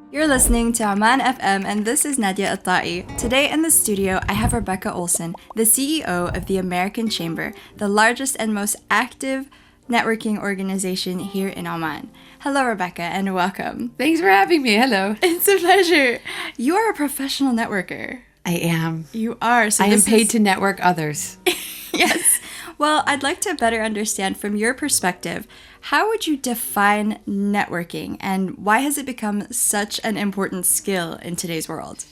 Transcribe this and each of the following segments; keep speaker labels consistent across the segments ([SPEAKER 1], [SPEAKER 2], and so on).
[SPEAKER 1] You're listening to Oman FM, and this is Nadia Atai. Today in the studio, I have Rebecca Olson, the CEO of the American Chamber, the largest and most active networking organization here in Oman. Hello, Rebecca, and welcome.
[SPEAKER 2] Thanks for having me. Hello.
[SPEAKER 1] It's a pleasure. You are a professional networker.
[SPEAKER 2] I am.
[SPEAKER 1] You are.
[SPEAKER 2] So I am paid to network others.
[SPEAKER 1] Yes. Well, I'd like to better understand from your perspective, how would you define networking and why has it become such an important skill in today's world?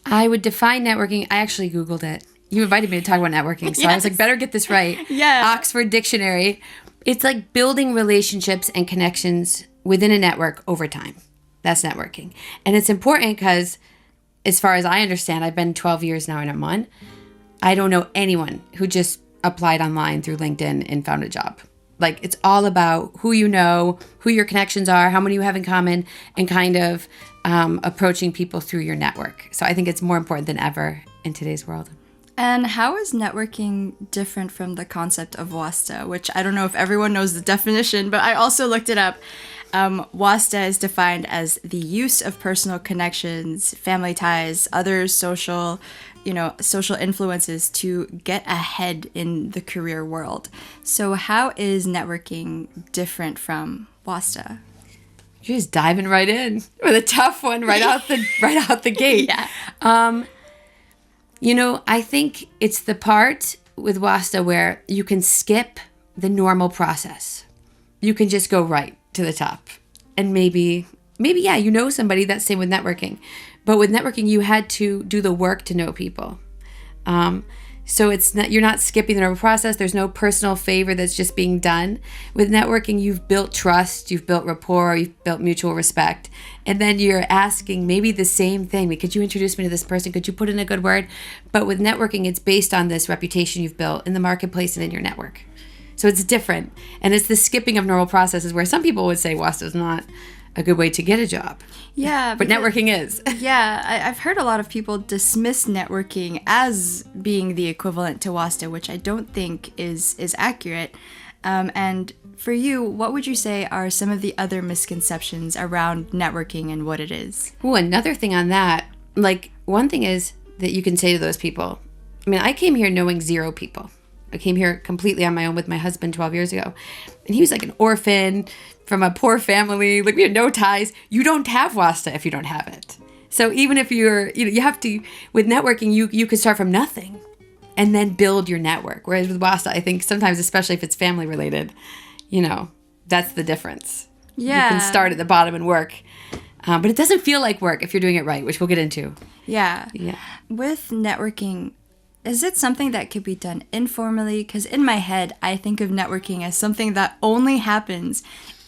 [SPEAKER 2] I would define networking. I actually Googled it. You invited me to talk about networking, so
[SPEAKER 1] Yes.
[SPEAKER 2] I was like, better get this right.
[SPEAKER 1] Yeah.
[SPEAKER 2] Oxford Dictionary. It's like building relationships and connections within a network over time. That's networking. And it's important because, as far as I understand, I've been 12 years now in Oman. I don't know anyone who just applied online through LinkedIn and found a job. Like, it's all about who you know, who your connections are, how many you have in common, and kind of approaching people through your network. So I think it's more important than ever in today's world.
[SPEAKER 1] And how is networking different from the concept of Wasta, which I don't know if everyone knows the definition, but I also looked it up. Wasta is defined as the use of personal connections, family ties, other social influences to get ahead in the career world. So how is networking different from Wasta?
[SPEAKER 2] You're just diving right in with a tough one right out the gate.
[SPEAKER 1] Yeah.
[SPEAKER 2] I think it's the part with Wasta where you can skip the normal process. You can just go right to the top. And maybe you know somebody. That's same with networking. But with networking, you had to do the work to know people. So you're not skipping the normal process. There's no personal favor that's just being done. With networking, you've built trust, you've built rapport, you've built mutual respect. And then you're asking maybe the same thing. Could you introduce me to this person? Could you put in a good word? But with networking, it's based on this reputation you've built in the marketplace and in your network. So it's different. And it's the skipping of normal processes where some people would say WASTA is not a good way to get a job.
[SPEAKER 1] Yeah.
[SPEAKER 2] But networking is.
[SPEAKER 1] Yeah, I've heard a lot of people dismiss networking as being the equivalent to WASTA, which I don't think is accurate. And for you, what would you say are some of the other misconceptions around networking and what it is?
[SPEAKER 2] Ooh, another thing on that, one thing is that you can say to those people, I came here knowing zero people. I came here completely on my own with my husband 12 years ago. And he was like an orphan from a poor family. We had no ties. You don't have Wasta if you don't have it. So even if you have to, with networking, you could start from nothing and then build your network. Whereas with Wasta, I think sometimes, especially if it's family related, that's the difference.
[SPEAKER 1] Yeah.
[SPEAKER 2] You can start at the bottom and work. But it doesn't feel like work if you're doing it right, which we'll get into.
[SPEAKER 1] Yeah.
[SPEAKER 2] Yeah.
[SPEAKER 1] With networking, is it something that could be done informally? Because in my head, I think of networking as something that only happens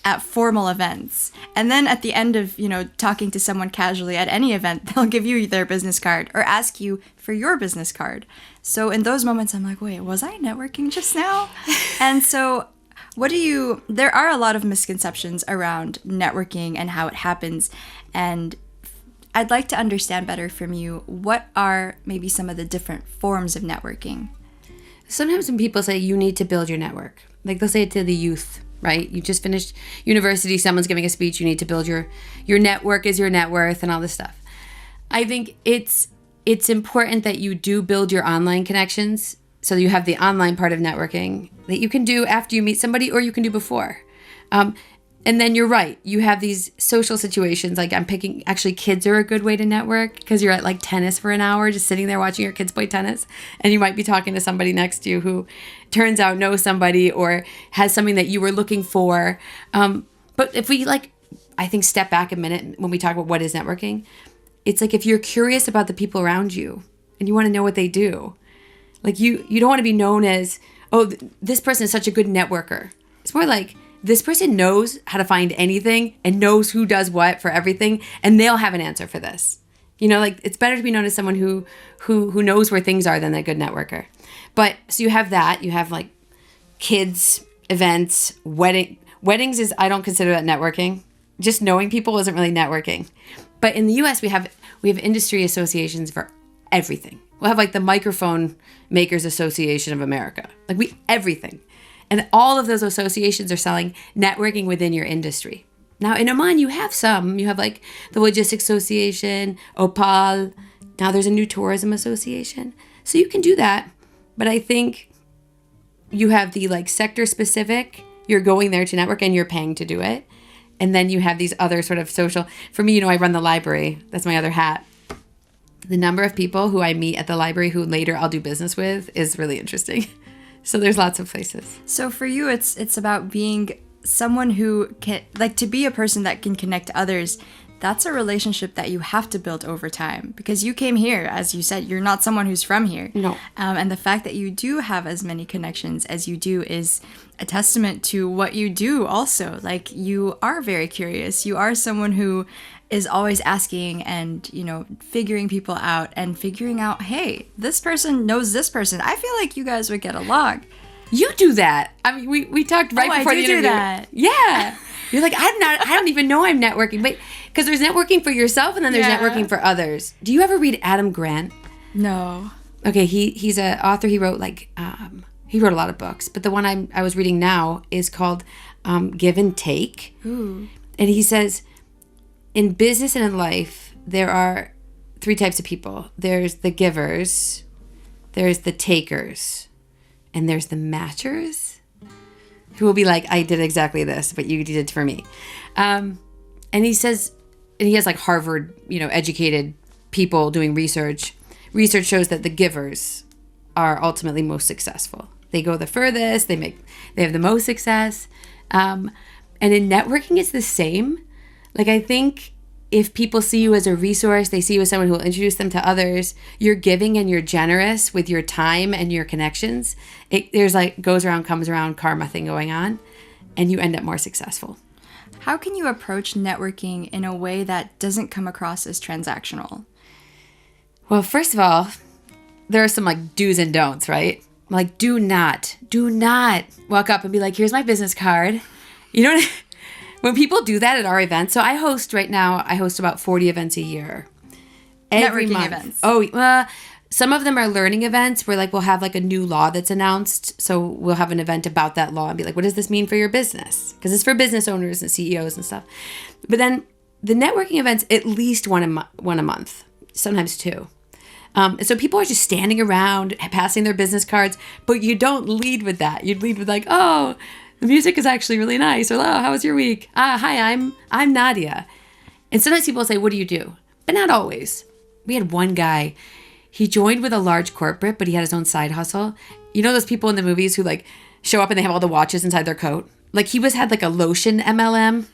[SPEAKER 1] at formal events. And then at the end of, talking to someone casually at any event, they'll give you their business card or ask you for your business card. So in those moments, I'm like, wait, was I networking just now? And so there are a lot of misconceptions around networking and how it happens. And I'd like to understand better from you, what are maybe some of the different forms of networking?
[SPEAKER 2] Sometimes when people say you need to build your network, they'll say it to the youth, right? You just finished university, someone's giving a speech, you need to build your network is your net worth and all this stuff. I think it's important that you do build your online connections. So you have the online part of networking that you can do after you meet somebody or you can do before. And then you're right. You have these social situations. Actually, kids are a good way to network because you're at tennis for an hour, just sitting there watching your kids play tennis. And you might be talking to somebody next to you who turns out knows somebody or has something that you were looking for. But if we I think step back a minute when we talk about what is networking, it's if you're curious about the people around you and you want to know what they do, you don't want to be known as, oh, this person is such a good networker. It's more this person knows how to find anything and knows who does what for everything, and they'll have an answer for this. It's better to be known as someone who knows where things are than a good networker. But so you have that. You have kids, events, weddings is, I don't consider that networking. Just knowing people isn't really networking. But in the U.S., we have industry associations for everything. We'll have the Microphone Makers Association of America. Everything. And all of those associations are selling networking within your industry. Now in Oman, you have some. You have like the Logistics Association, Opal. Now there's a new tourism association. So you can do that. But I think you have the like sector specific. You're going there to network and you're paying to do it. And then you have these other sort of social. For me, I run the library. That's my other hat. The number of people who I meet at the library who later I'll do business with is really interesting. So there's lots of places.
[SPEAKER 1] So for you, it's about being someone who can, like, to be a person that can connect to others. That's a relationship that you have to build over time, because you came here, as you said, you're not someone who's from here.
[SPEAKER 2] No.
[SPEAKER 1] And the fact that you do have as many connections as you do is a testament to what you do also. Like, you are very curious. You are someone who is always asking and, figuring people out and figuring out, hey, this person knows this person. I feel like you guys would get along.
[SPEAKER 2] You do that. I mean, we talked right before the interview.
[SPEAKER 1] I do that.
[SPEAKER 2] Yeah. You're like, I don't even know I'm networking. But because there's networking for yourself and then there's networking for others. Do you ever read Adam Grant?
[SPEAKER 1] No.
[SPEAKER 2] Okay, he's an author. He wrote he wrote a lot of books, but the one I was reading now is called Give and Take.
[SPEAKER 1] Ooh.
[SPEAKER 2] And he says, in business and in life, there are 3 types of people. There's the givers, there's the takers, and there's the matchers, who will be like, I did exactly this, but you did it for me. And he says, and he has like Harvard, educated people doing research. Research shows that the givers are ultimately most successful. They go the furthest, they have the most success. And in networking, it's the same. Like, I think if people see you as a resource, they see you as someone who will introduce them to others, you're giving and you're generous with your time and your connections. There's like goes around, comes around karma thing going on, and you end up more successful.
[SPEAKER 1] How can you approach networking in a way that doesn't come across as transactional?
[SPEAKER 2] Well, first of all, there are some like do's and don'ts, right? Like, do not walk up and be like, here's my business card. You know what I mean? When people do that at our events, so I host about 40 events a year. Every
[SPEAKER 1] Networking
[SPEAKER 2] month.
[SPEAKER 1] events.
[SPEAKER 2] Oh, some of them are learning events where like we'll have like a new law that's announced. So we'll have an event about that law and be like, what does this mean for your business? Because it's for business owners and CEOs and stuff. But then the networking events, at least one a month, sometimes 2. And so people are just standing around passing their business cards, but you don't lead with that. You'd lead with like, oh, the music is actually really nice. Or, oh, how was your week? Hi, I'm Nadia. And sometimes people say, what do you do? But not always. We had one guy, he joined with a large corporate, but he had his own side hustle. You know those people in the movies who like show up and they have all the watches inside their coat? Like he had like a lotion MLM.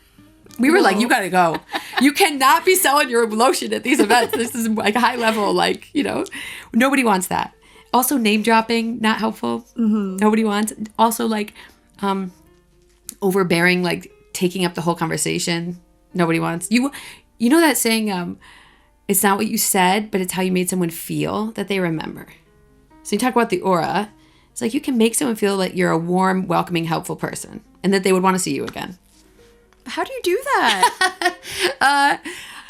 [SPEAKER 2] We were like, you gotta go. You cannot be selling your lotion at these events. This is like high level, like, nobody wants that. Also name dropping, not helpful. Mm-hmm. Nobody wants. Also like overbearing, like taking up the whole conversation. Nobody wants. You know that saying, it's not what you said, but it's how you made someone feel that they remember. So you talk about the aura. It's like you can make someone feel like you're a warm, welcoming, helpful person and that they would want to see you again.
[SPEAKER 1] How do you do that?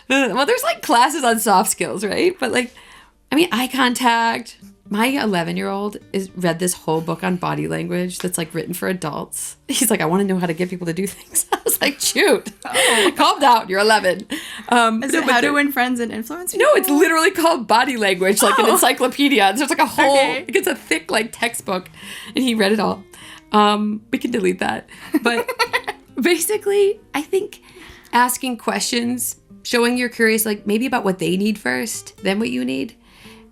[SPEAKER 2] Well, there's like classes on soft skills, right? But like, eye contact. My 11-year-old read this whole book on body language that's like written for adults. He's like, I want to know how to get people to do things. I was like, shoot, calm down. You're 11.
[SPEAKER 1] Is it how to win friends and influence people?
[SPEAKER 2] No, it's literally called body language, like an encyclopedia. So it's like a whole, it's a thick like textbook, and he read it all. We can delete that, but basically, I think asking questions, showing you're curious, like maybe about what they need first, then what you need,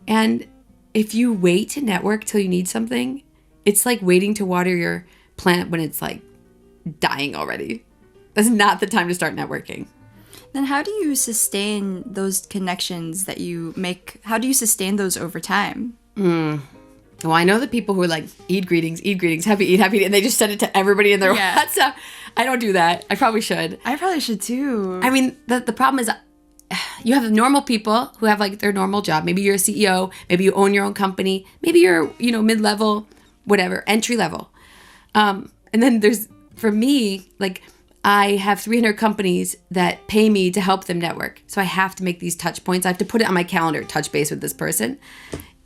[SPEAKER 2] and if you wait to network till you need something, it's like waiting to water your plant when it's like dying already. That's not the time to start networking.
[SPEAKER 1] Then how do you sustain those connections that you make? How do you sustain those over time?
[SPEAKER 2] Well, I know the people who are like, eat greetings, happy eat, and they just send it to everybody in their WhatsApp. I don't do that. I probably should.
[SPEAKER 1] I probably should too.
[SPEAKER 2] The problem is you have normal people who have like their normal job. Maybe you're a CEO, maybe you own your own company, maybe you're, mid-level, whatever, entry level. And then there's, for me, like I have 300 companies that pay me to help them network. So I have to make these touch points. I have to put it on my calendar, touch base with this person.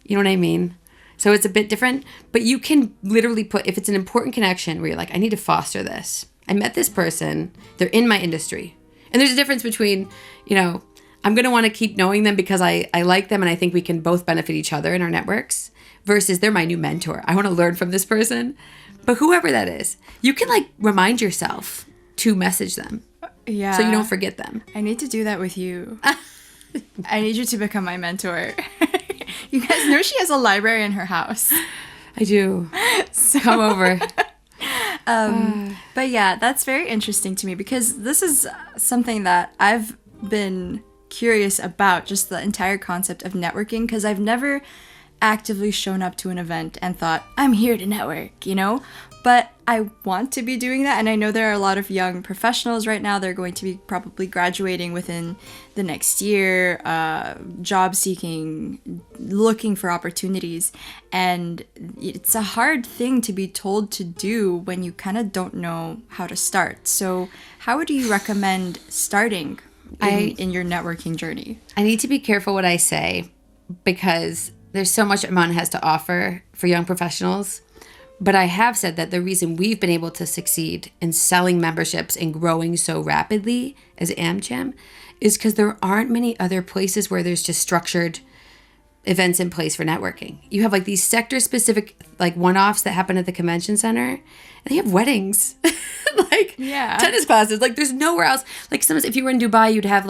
[SPEAKER 2] You know what I mean? So it's a bit different, but you can literally put, if it's an important connection where you're like, I need to foster this, I met this person. They're in my industry. And there's a difference between, I'm going to want to keep knowing them because I like them and I think we can both benefit each other in our networks versus they're my new mentor. I want to learn from this person. But whoever that is, you can remind yourself to message them.
[SPEAKER 1] Yeah.
[SPEAKER 2] So you don't forget them.
[SPEAKER 1] I need to do that with you. I need you to become my mentor. You guys know she has a library in her house.
[SPEAKER 2] I do. So, come over.
[SPEAKER 1] But yeah, that's very interesting to me because this is something that I've been curious about, just the entire concept of networking, because I've never actively shown up to an event and thought, I'm here to network, But I want to be doing that, and I know there are a lot of young professionals right now. They're going to be probably graduating within the next year, job seeking, looking for opportunities, and it's a hard thing to be told to do when you kind of don't know how to start. So how would you recommend starting in your networking journey?
[SPEAKER 2] I need to be careful what I say because there's so much Oman has to offer for young professionals. But I have said that the reason we've been able to succeed in selling memberships and growing so rapidly as AmCham is because there aren't many other places where there's just structured events in place for networking. You have these sector-specific one-offs that happen at the convention center, and they have weddings, tennis classes. There's nowhere else. Sometimes if you were in Dubai, you'd have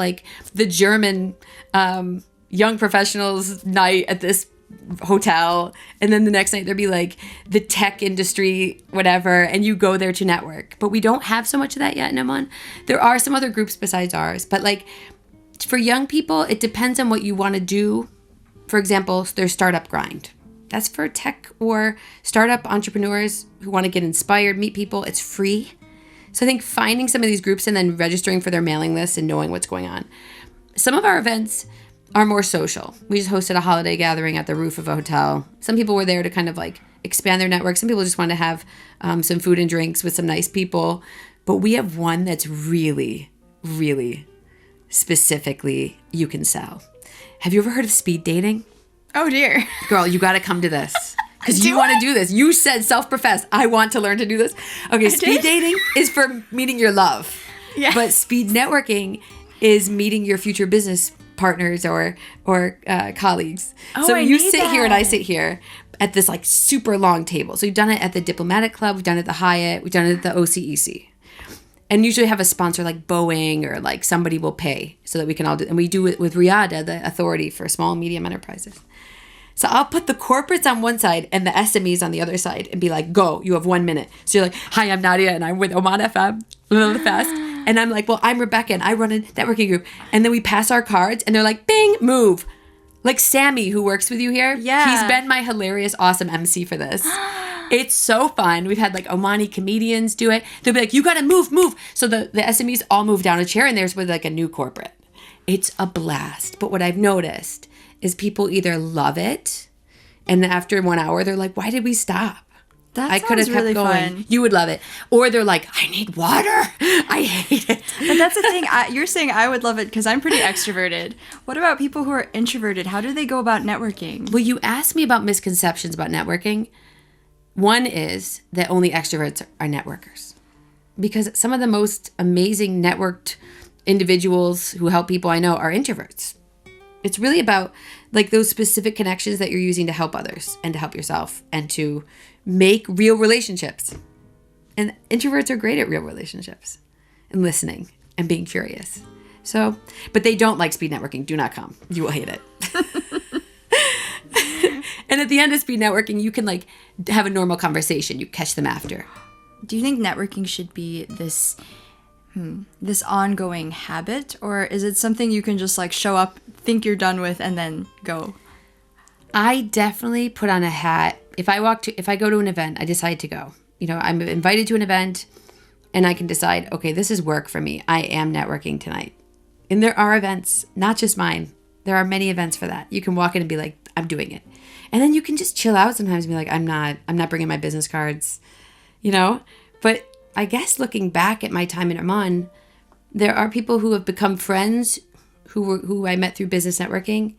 [SPEAKER 2] the German young professionals night at this hotel, and then the next night there'd be the tech industry whatever, and you go there to network. But we don't have so much of that yet in Oman. There are some other groups besides ours, but for young people it depends on what you want to do. For example, there's Startup Grind. That's for tech or startup entrepreneurs who want to get inspired, meet people. It's free. So I think finding some of these groups and then registering for their mailing list and knowing what's going on. Some of our events are more social. We just hosted a holiday gathering at the roof of a hotel. Some people were there to kind of expand their network. Some people just wanted to have some food and drinks with some nice people. But we have one that's really, really specifically you can sell. Have you ever heard of speed dating?
[SPEAKER 1] Oh dear.
[SPEAKER 2] Girl, you got to come to this. Because you want to do this. You said self-professed, I want to learn to do this. Okay, speed dating is for meeting your love. Yeah. But speed networking is meeting your future business partners or colleagues. So you sit here and I sit here at this super long table. So we've done it at the Diplomatic Club, we've done it at the Hyatt, we've done it at the OCEC. And usually have a sponsor like Boeing or somebody will pay so that we can all do, and we do it with Riyadh, the authority for small and medium enterprises. So I'll put the corporates on one side and the SMEs on the other side and be like, go, you have 1 minute. So you're like, hi, I'm Nadia and I'm with Oman FM, fast. And I'm like, well, I'm Rebecca and I run a networking group. And then we pass our cards and they're like, bing, move. Like Sammy, who works with you here.
[SPEAKER 1] Yeah.
[SPEAKER 2] He's been my hilarious, awesome MC for this. It's so fun. We've had Omani comedians do it. They'll be like, you got to move. So the SMEs all move down a chair and there's with a new corporate. It's a blast. But what I've noticed is people either love it and after 1 hour, they're like, why did we stop?
[SPEAKER 1] I could have kept really going.
[SPEAKER 2] Fun. You would love it. Or they're like, I need water. I hate it.
[SPEAKER 1] But that's the thing. You're saying I would love it because I'm pretty extroverted. What about people who are introverted? How do they go about networking?
[SPEAKER 2] Well, you asked me about misconceptions about networking. One is that only extroverts are networkers. Because some of the most amazing networked individuals who help people I know are introverts. It's really about those specific connections that you're using to help others and to help yourself and to make real relationships. And introverts are great at real relationships and listening and being curious. So, but they don't like speed networking. Do not come. You will hate it. And at the end of speed networking, you can have a normal conversation. You catch them after.
[SPEAKER 1] Do you think networking should be this ongoing habit, or is it something you can just show up, think you're done with, and then go?
[SPEAKER 2] I definitely put on a hat. If I go to an event, I decide to go. I'm invited to an event and I can decide, okay, this is work for me. I am networking tonight. And there are events, not just mine. There are many events for that. You can walk in and be like, I'm doing it. And then you can just chill out sometimes and be like, I'm not bringing my business cards, But I guess looking back at my time in Oman, there are people who have become friends who I met through business networking.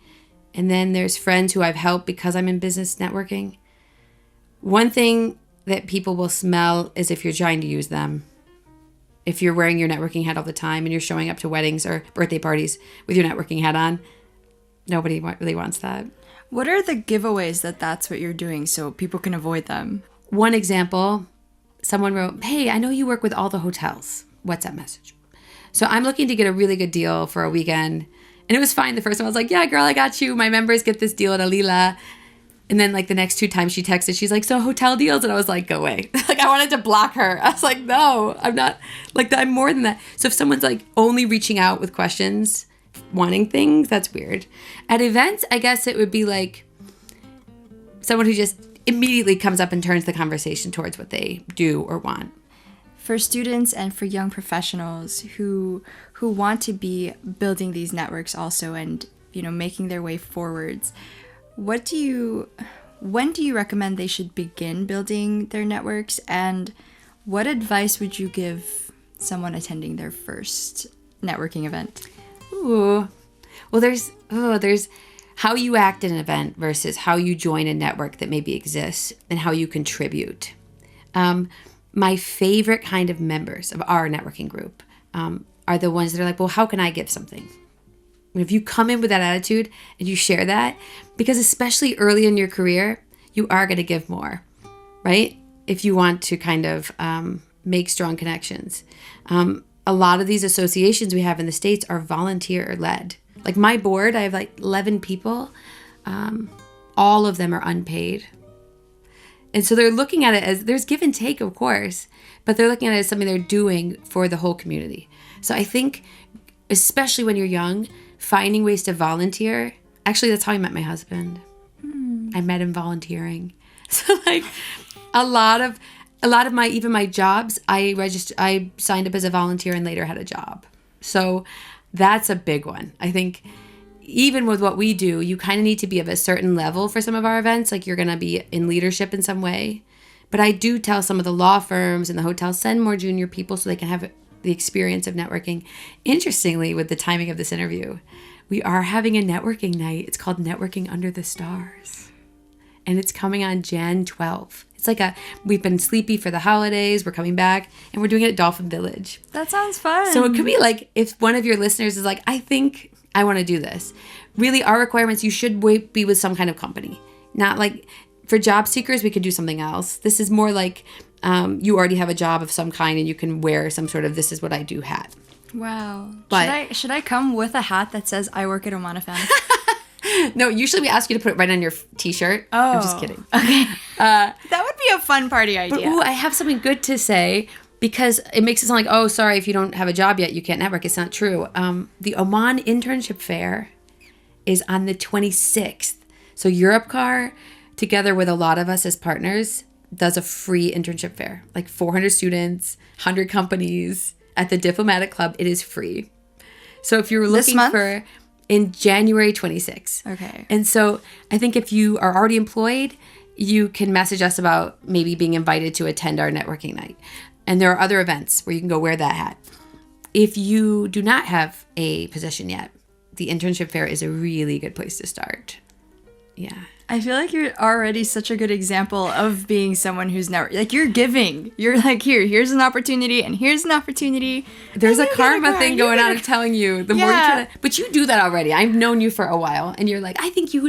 [SPEAKER 2] And then there's friends who I've helped because I'm in business networking. One thing that people will smell is if you're trying to use them. If you're wearing your networking hat all the time and you're showing up to weddings or birthday parties with your networking hat on, nobody really wants that.
[SPEAKER 1] What are the giveaways that's what you're doing so people can avoid them?
[SPEAKER 2] One example, someone wrote, "Hey, I know you work with all the hotels." WhatsApp message. "So I'm looking to get a really good deal for a weekend." And it was fine. The first time I was like, "Yeah, girl, I got you. My members get this deal at Alila." And then like the next 2 times she texted, she's like, "So hotel deals?" And I was like, "Go away." Like I wanted to block her. I was like, "No, I'm not like I'm more than that." So if someone's like only reaching out with questions, wanting things, that's weird. At events, I guess it would be like someone who just immediately comes up and turns the conversation towards what they do or want.
[SPEAKER 1] For students and for young professionals who want to be building these networks also and, making their way forwards, when do you recommend they should begin building their networks, and what advice would you give someone attending their first networking event?
[SPEAKER 2] Ooh. Well, there's how you act at an event versus how you join a network that maybe exists and how you contribute. My favorite kind of members of our networking group are the ones that are like, well, how can I give something? And if you come in with that attitude and you share that, because especially early in your career, you are going to give more, right? If you want to kind of make strong connections. A lot of these associations we have in the States are volunteer-led. Like my board, I have like 11 people. All of them are unpaid. And so they're looking at it as, there's give and take, of course, but they're looking at it as something they're doing for the whole community. So I think, especially when you're young, finding ways to volunteer. Actually, that's how I met my husband. I met him volunteering. So like a lot of my jobs, I signed up as a volunteer and later had a job. So that's a big one. I think even with what we do, you kind of need to be of a certain level for some of our events. Like you're going to be in leadership in some way. But I do tell some of the law firms and the hotels, send more junior people so they can have the experience of networking. Interestingly, with the timing of this interview, we are having a networking night. It's called Networking Under the Stars. And it's coming on Jan 12th. It's like we've been sleepy for the holidays. We're coming back and we're doing it at Dolphin Village.
[SPEAKER 1] That sounds fun.
[SPEAKER 2] So it could be like, if one of your listeners is like, I think I want to do this. Really, our requirements, you should be with some kind of company. Not like, for job seekers, we could do something else. This is more like you already have a job of some kind and you can wear some sort of "this is what I do" hat.
[SPEAKER 1] Wow.
[SPEAKER 2] But
[SPEAKER 1] should I come with a hat that says "I work at Oman FM"?
[SPEAKER 2] No, usually we ask you to put it right on your t-shirt.
[SPEAKER 1] Oh.
[SPEAKER 2] I'm just kidding.
[SPEAKER 1] Okay. That would be a fun party idea.
[SPEAKER 2] But I have something good to say, because it makes it sound like, oh, sorry, if you don't have a job yet, you can't network. It's not true. The Oman Internship Fair is on the 26th. So Europcar, together with a lot of us as partners, does a free internship fair. Like 400 students, 100 companies at the Diplomatic Club. It is free. So if you're looking for in January 26th.
[SPEAKER 1] Okay.
[SPEAKER 2] And so I think if you are already employed, you can message us about maybe being invited to attend our networking night. And there are other events where you can go wear that hat. If you do not have a position yet, the internship fair is a really good place to start. Yeah.
[SPEAKER 1] I feel like you're already such a good example of being someone who's never, like, you're giving. You're like, here's an opportunity, and here's an opportunity.
[SPEAKER 2] There's a karma thing going on of telling you the more you try to, but you do that already. I've known you for a while, and you're like, I think you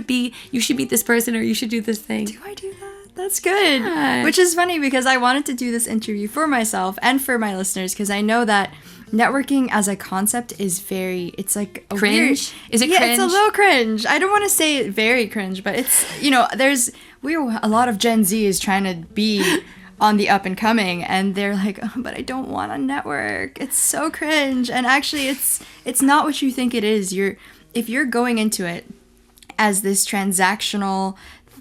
[SPEAKER 2] should meet this person, or you should do this thing.
[SPEAKER 1] Do I do that? That's good.
[SPEAKER 2] Yeah.
[SPEAKER 1] Which is funny, because I wanted to do this interview for myself and for my listeners, because I know that networking as a concept is it's like a
[SPEAKER 2] cringe.
[SPEAKER 1] Weird,
[SPEAKER 2] is it
[SPEAKER 1] yeah,
[SPEAKER 2] cringe?
[SPEAKER 1] It's a little cringe. I don't want to say very cringe, but it's, a lot of Gen Z is trying to be on the up and coming, and they're like, oh, but I don't want to network. It's so cringe. And actually it's not what you think it is. If you're going into it as this transactional,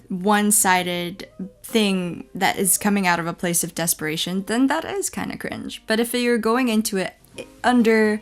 [SPEAKER 1] one-sided thing that is coming out of a place of desperation, then that is kind of cringe. But if you're going into it under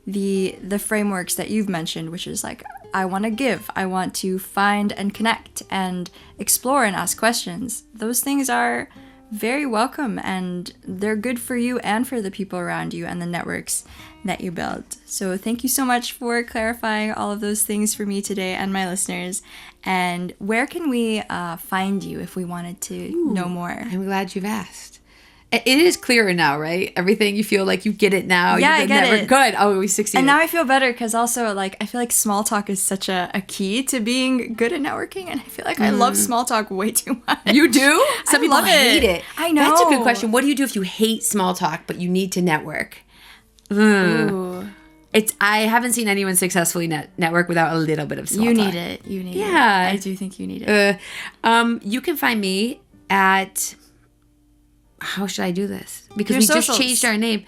[SPEAKER 1] the frameworks that you've mentioned, which is like, I want to give, I want to find and connect and explore and ask questions, those things are very welcome, and they're good for you and for the people around you and the networks that you build. So thank you so much for clarifying all of those things for me today and my listeners. And where can we find you if we wanted to know more?
[SPEAKER 2] I'm glad you've asked. It is clearer now, right? Everything, you feel like you get it now.
[SPEAKER 1] Yeah, I get it.
[SPEAKER 2] Good. Oh, we succeeded.
[SPEAKER 1] And now I feel better because also, like, I feel like small talk is such a key to being good at networking. And I feel like I love small talk way too much.
[SPEAKER 2] You do? Some people
[SPEAKER 1] love
[SPEAKER 2] hate it.
[SPEAKER 1] I know.
[SPEAKER 2] That's a good question. What do you do if you hate small talk, but you need to network?
[SPEAKER 1] Ooh.
[SPEAKER 2] I haven't seen anyone successfully network without a little bit of small
[SPEAKER 1] You
[SPEAKER 2] talk.
[SPEAKER 1] need it. You need it.
[SPEAKER 2] Yeah.
[SPEAKER 1] I do think you need it.
[SPEAKER 2] You can find me at... How should I do this? Because
[SPEAKER 1] Your
[SPEAKER 2] we
[SPEAKER 1] socials.
[SPEAKER 2] just changed our name.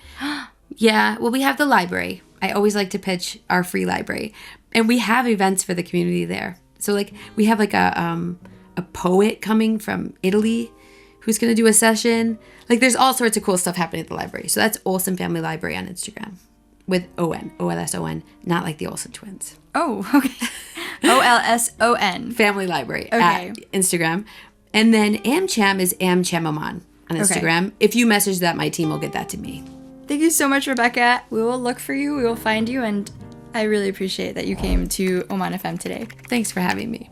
[SPEAKER 2] Yeah. Well, we have the library. I always like to pitch our free library. And we have events for the community there. So, like, we have, like, a poet coming from Italy who's going to do a session. Like, there's all sorts of cool stuff happening at the library. So that's Olson Family Library on Instagram. With O-N. O-L-S-O-N. Not like the Olson twins.
[SPEAKER 1] Oh, okay. O-L-S-O-N.
[SPEAKER 2] Family Library
[SPEAKER 1] Okay.
[SPEAKER 2] at Instagram. And then AmCham is AmCham Oman on Instagram.
[SPEAKER 1] Okay.
[SPEAKER 2] If you message that, my team will get that to me.
[SPEAKER 1] Thank you so much, Rebecca. We will look for you. We will find you. And I really appreciate that you came to Oman FM today.
[SPEAKER 2] Thanks for having me.